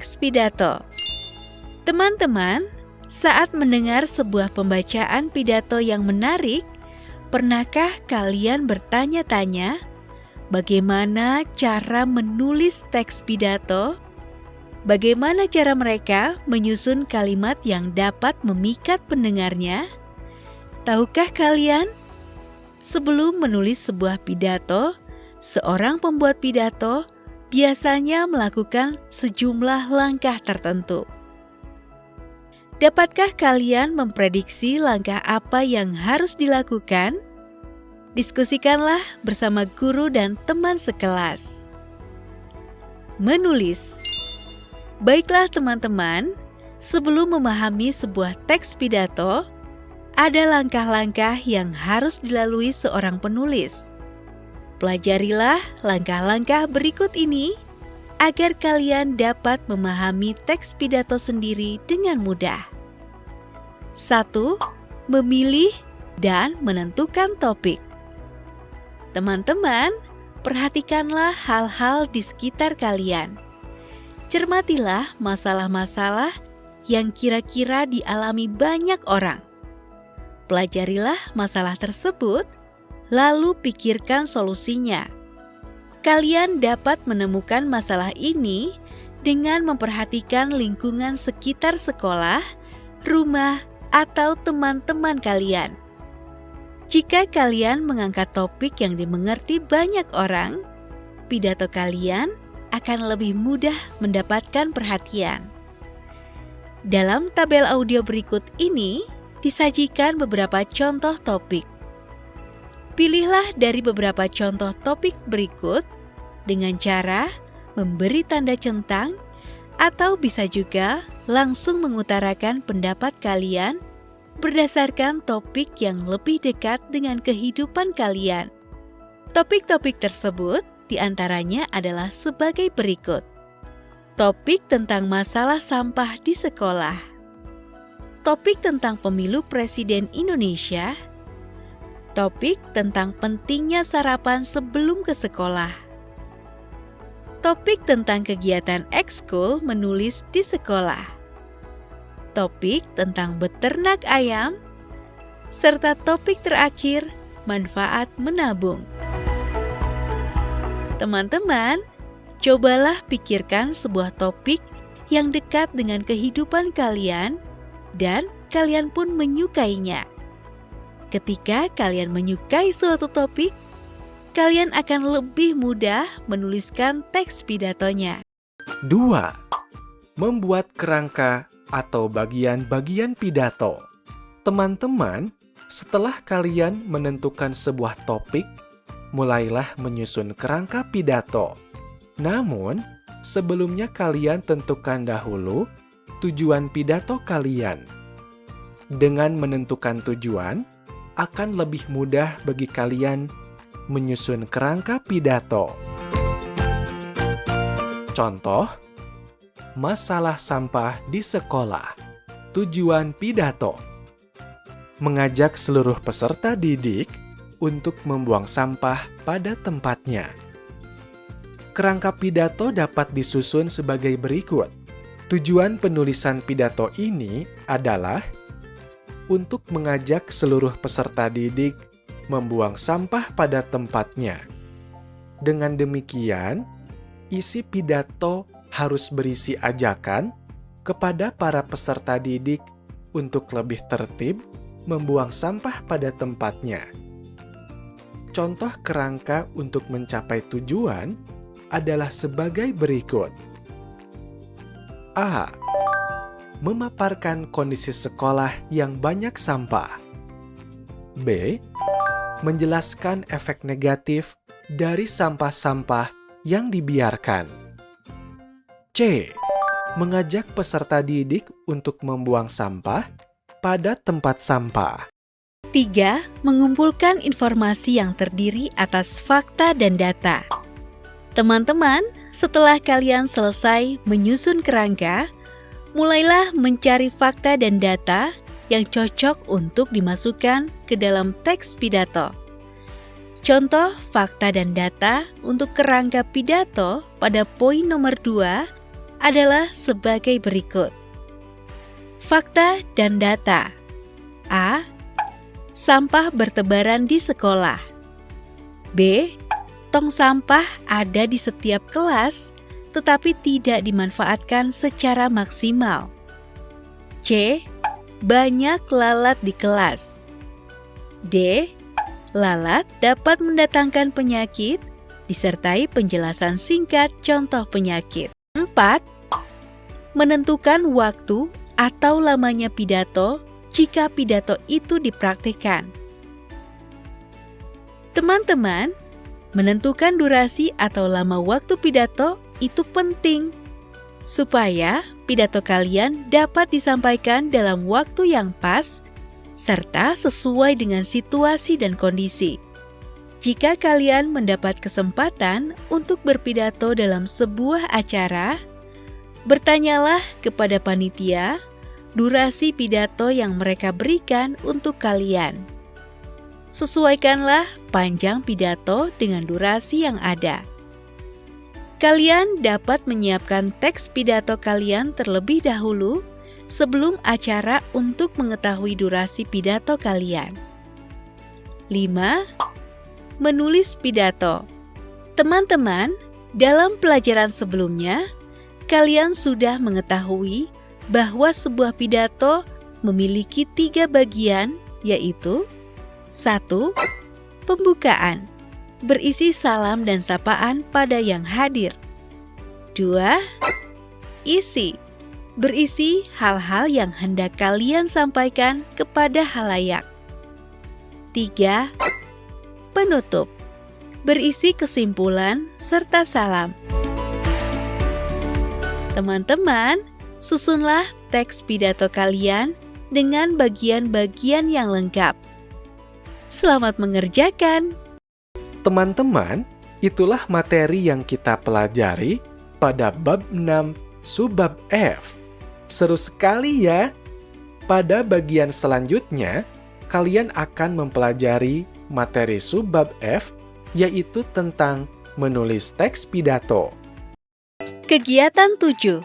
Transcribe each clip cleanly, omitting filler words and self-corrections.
teks pidato. Teman-teman, saat mendengar sebuah pembacaan pidato yang menarik, pernahkah kalian bertanya-tanya bagaimana cara menulis teks pidato? Bagaimana cara mereka menyusun kalimat yang dapat memikat pendengarnya? Tahukah kalian, sebelum menulis sebuah pidato, seorang pembuat pidato biasanya melakukan sejumlah langkah tertentu. Dapatkah kalian memprediksi langkah apa yang harus dilakukan? Diskusikanlah bersama guru dan teman sekelas. Menulis. Baiklah teman-teman, sebelum memahami sebuah teks pidato, ada langkah-langkah yang harus dilalui seorang penulis. Pelajarilah langkah-langkah berikut ini agar kalian dapat memahami teks pidato sendiri dengan mudah. 1. Memilih dan menentukan topik. Teman-teman, perhatikanlah hal-hal di sekitar kalian. Cermatilah masalah-masalah yang kira-kira dialami banyak orang. Pelajarilah masalah tersebut, lalu pikirkan solusinya. Kalian dapat menemukan masalah ini dengan memperhatikan lingkungan sekitar sekolah, rumah, atau teman-teman kalian. Jika kalian mengangkat topik yang dimengerti banyak orang, pidato kalian akan lebih mudah mendapatkan perhatian. Dalam tabel audio berikut ini disajikan beberapa contoh topik. Pilihlah dari beberapa contoh topik berikut dengan cara memberi tanda centang atau bisa juga langsung mengutarakan pendapat kalian berdasarkan topik yang lebih dekat dengan kehidupan kalian. Topik-topik tersebut diantaranya adalah sebagai berikut. Topik tentang masalah sampah di sekolah. Topik tentang pemilu presiden Indonesia. Topik tentang pentingnya sarapan sebelum ke sekolah. Topik tentang kegiatan ekskul menulis di sekolah. Topik tentang beternak ayam. Serta topik terakhir, manfaat menabung. Teman-teman, cobalah pikirkan sebuah topik yang dekat dengan kehidupan kalian dan kalian pun menyukainya. Ketika kalian menyukai suatu topik, kalian akan lebih mudah menuliskan teks pidatonya. 2. Membuat kerangka atau bagian-bagian pidato. Teman-teman, setelah kalian menentukan sebuah topik, mulailah menyusun kerangka pidato. Namun, sebelumnya kalian tentukan dahulu tujuan pidato kalian. Dengan menentukan tujuan, akan lebih mudah bagi kalian menyusun kerangka pidato. Contoh, masalah sampah di sekolah. Tujuan pidato: mengajak seluruh peserta didik untuk membuang sampah pada tempatnya. Kerangka pidato dapat disusun sebagai berikut. Tujuan penulisan pidato ini adalah untuk mengajak seluruh peserta didik membuang sampah pada tempatnya. Dengan demikian, isi pidato harus berisi ajakan kepada para peserta didik untuk lebih tertib membuang sampah pada tempatnya. Contoh kerangka untuk mencapai tujuan adalah sebagai berikut. A. Memaparkan kondisi sekolah yang banyak sampah. B. Menjelaskan efek negatif dari sampah-sampah yang dibiarkan. C. Mengajak peserta didik untuk membuang sampah pada tempat sampah. 3. Mengumpulkan informasi yang terdiri atas fakta dan data. Teman-teman, setelah kalian selesai menyusun kerangka, mulailah mencari fakta dan data yang cocok untuk dimasukkan ke dalam teks pidato. Contoh fakta dan data untuk kerangka pidato pada poin nomor 2 adalah sebagai berikut. Fakta dan data. A. Sampah bertebaran di sekolah. B. Tong sampah ada di setiap kelas, tetapi tidak dimanfaatkan secara maksimal. C. Banyak lalat di kelas. D. Lalat dapat mendatangkan penyakit, disertai penjelasan singkat contoh penyakit. 4. Menentukan waktu atau lamanya pidato jika pidato itu dipraktikkan. Teman-teman, menentukan durasi atau lama waktu pidato itu penting supaya pidato kalian dapat disampaikan dalam waktu yang pas serta sesuai dengan situasi dan kondisi. Jika kalian mendapat kesempatan untuk berpidato dalam sebuah acara, bertanyalah kepada panitia durasi pidato yang mereka berikan untuk kalian. Sesuaikanlah panjang pidato dengan durasi yang ada. Kalian dapat menyiapkan teks pidato kalian terlebih dahulu sebelum acara untuk mengetahui durasi pidato kalian. 5. Menulis pidato. Teman-teman, dalam pelajaran sebelumnya, kalian sudah mengetahui bahwa sebuah pidato memiliki 3 bagian, yaitu 1. Pembukaan, berisi salam dan sapaan pada yang hadir. 2. Isi, berisi hal-hal yang hendak kalian sampaikan kepada halayak. 3. Penutup, berisi kesimpulan serta salam. Teman-teman, susunlah teks pidato kalian dengan bagian-bagian yang lengkap. Selamat mengerjakan! Teman-teman, itulah materi yang kita pelajari pada bab 6 subbab F. Seru sekali ya! Pada bagian selanjutnya, kalian akan mempelajari materi subbab F, yaitu tentang menulis teks pidato. Kegiatan 7.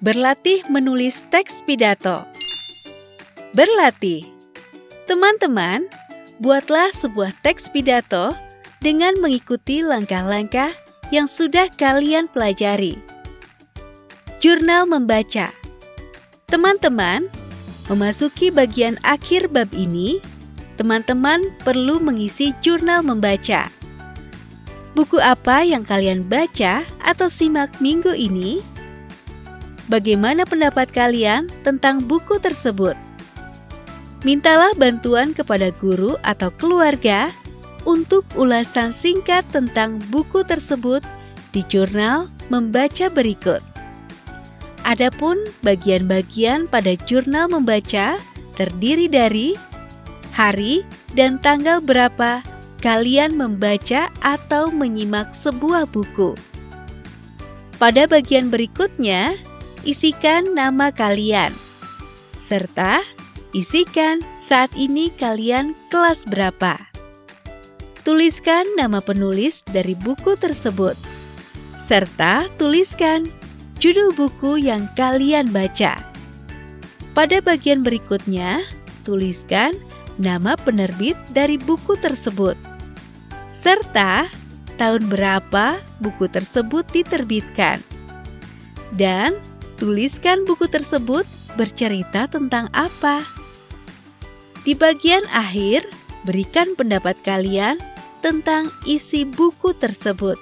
Berlatih menulis teks pidato. Berlatih. Teman-teman, buatlah sebuah teks pidato dengan mengikuti langkah-langkah yang sudah kalian pelajari. Jurnal membaca. Teman-teman, memasuki bagian akhir bab ini, teman-teman perlu mengisi jurnal membaca. Buku apa yang kalian baca atau simak minggu ini? Bagaimana pendapat kalian tentang buku tersebut? Mintalah bantuan kepada guru atau keluarga untuk ulasan singkat tentang buku tersebut di jurnal membaca berikut. Adapun bagian-bagian pada jurnal membaca terdiri dari hari dan tanggal berapa kalian membaca atau menyimak sebuah buku. Pada bagian berikutnya, isikan nama kalian, serta isikan saat ini kalian kelas berapa. Tuliskan nama penulis dari buku tersebut, serta tuliskan judul buku yang kalian baca. Pada bagian berikutnya, tuliskan nama penerbit dari buku tersebut, serta tahun berapa buku tersebut diterbitkan. Dan tuliskan buku tersebut bercerita tentang apa. Di bagian akhir, berikan pendapat kalian tentang isi buku tersebut.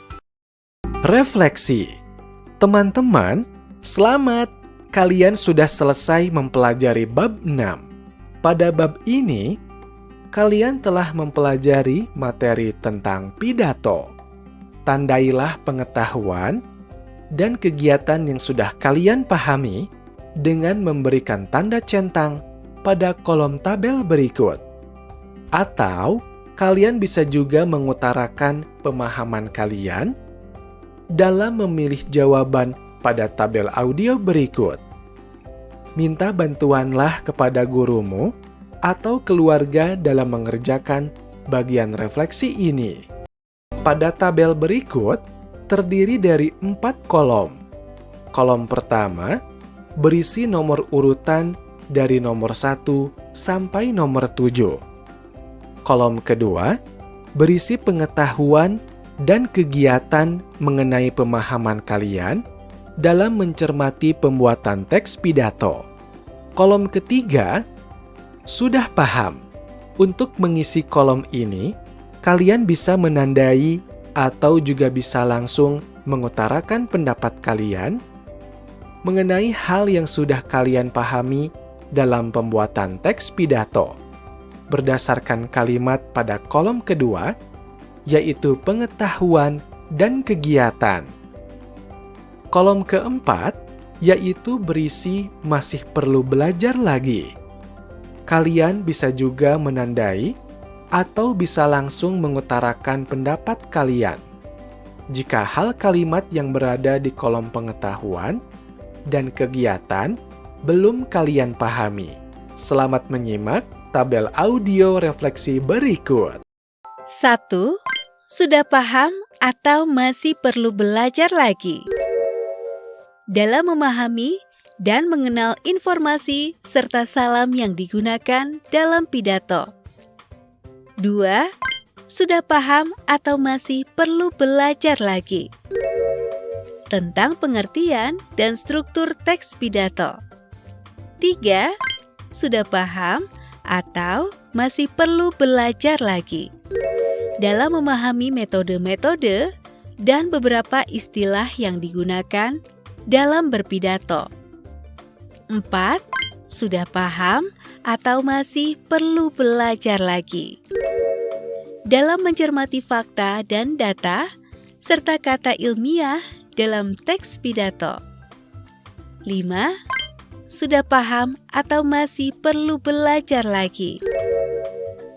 Refleksi. Teman-teman, selamat! Kalian sudah selesai mempelajari bab 6. Pada bab ini, kalian telah mempelajari materi tentang pidato. Tandailah pengetahuan dan kegiatan yang sudah kalian pahami dengan memberikan tanda centang pada kolom tabel berikut. Atau, kalian bisa juga mengutarakan pemahaman kalian dalam memilih jawaban pada tabel audio berikut. Minta bantuanlah kepada gurumu atau keluarga dalam mengerjakan bagian refleksi ini. Pada tabel berikut terdiri dari 4 kolom. Kolom pertama berisi nomor urutan dari nomor 1 sampai nomor 7. Kolom kedua berisi pengetahuan dan kegiatan mengenai pemahaman kalian dalam mencermati pembuatan teks pidato. Kolom ketiga, sudah paham. Untuk mengisi kolom ini, kalian bisa menandai atau juga bisa langsung mengutarakan pendapat kalian mengenai hal yang sudah kalian pahami dalam pembuatan teks pidato berdasarkan kalimat pada kolom kedua, yaitu pengetahuan dan kegiatan. Kolom keempat, yaitu berisi masih perlu belajar lagi. Kalian bisa juga menandai atau bisa langsung mengutarakan pendapat kalian. Jika hal kalimat yang berada di kolom pengetahuan dan kegiatan belum kalian pahami. Selamat menyimak tabel audio refleksi berikut. 1. Sudah paham atau masih perlu belajar lagi? Dalam memahami dan mengenal informasi serta salam yang digunakan dalam pidato. 2. Sudah paham atau masih perlu belajar lagi? Tentang pengertian dan struktur teks pidato. 3. Sudah paham atau masih perlu belajar lagi dalam memahami metode-metode dan beberapa istilah yang digunakan dalam berpidato. 4. Sudah paham atau masih perlu belajar lagi dalam mencermati fakta dan data serta kata ilmiah dalam teks pidato. 5. Sudah paham atau masih perlu belajar lagi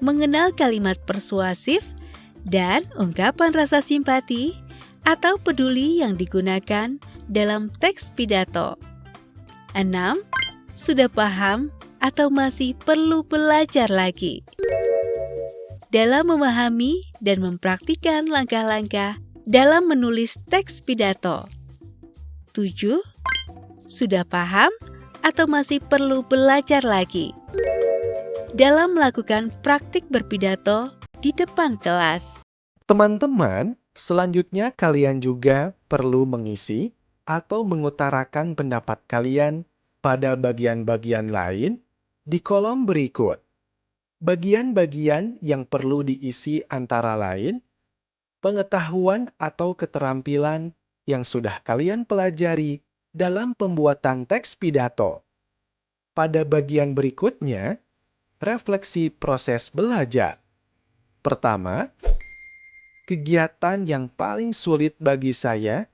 mengenal kalimat persuasif dan ungkapan rasa simpati atau peduli yang digunakan dalam teks pidato. 6. Sudah paham atau masih perlu belajar lagi dalam memahami dan mempraktikkan langkah-langkah dalam menulis teks pidato. 7. Sudah paham atau masih perlu belajar lagi dalam melakukan praktik berpidato di depan kelas. Teman-teman, selanjutnya kalian juga perlu mengisi atau mengutarakan pendapat kalian pada bagian-bagian lain di kolom berikut. Bagian-bagian yang perlu diisi antara lain pengetahuan atau keterampilan yang sudah kalian pelajari dalam pembuatan teks pidato. Pada bagian berikutnya, refleksi proses belajar. Pertama, kegiatan yang paling sulit bagi saya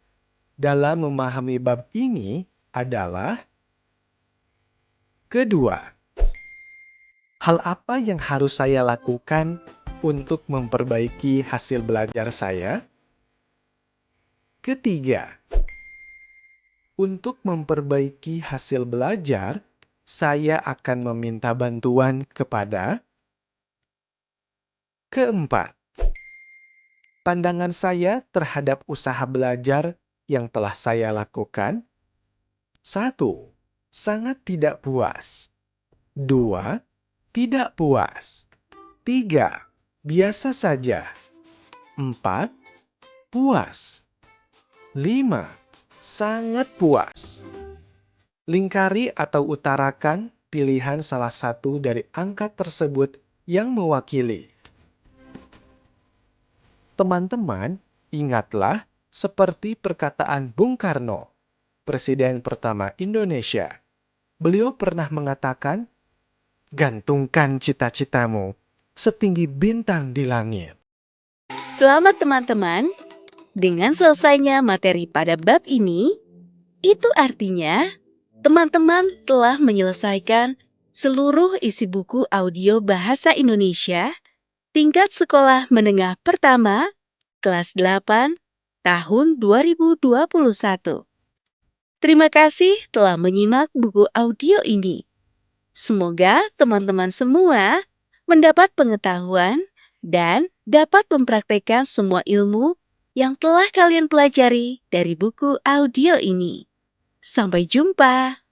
dalam memahami bab ini adalah kedua, hal apa yang harus saya lakukan untuk memperbaiki hasil belajar saya? Ketiga, untuk memperbaiki hasil belajar, saya akan meminta bantuan kepada. Keempat, pandangan saya terhadap usaha belajar yang telah saya lakukan. 1. Sangat tidak puas. 2. Tidak puas. 3. Biasa saja. 4. Puas. 5. Sangat puas. Lingkari atau utarakan pilihan salah satu dari angka tersebut yang mewakili. Teman-teman, ingatlah seperti perkataan Bung Karno, Presiden pertama Indonesia. Beliau pernah mengatakan, gantungkan cita-citamu setinggi bintang di langit. Selamat teman-teman, dengan selesainya materi pada bab ini, itu artinya teman-teman telah menyelesaikan seluruh isi buku audio Bahasa Indonesia tingkat sekolah menengah pertama, kelas 8, tahun 2021. Terima kasih telah menyimak buku audio ini. Semoga teman-teman semua mendapat pengetahuan dan dapat mempraktekkan semua ilmu yang telah kalian pelajari dari buku audio ini. Sampai jumpa.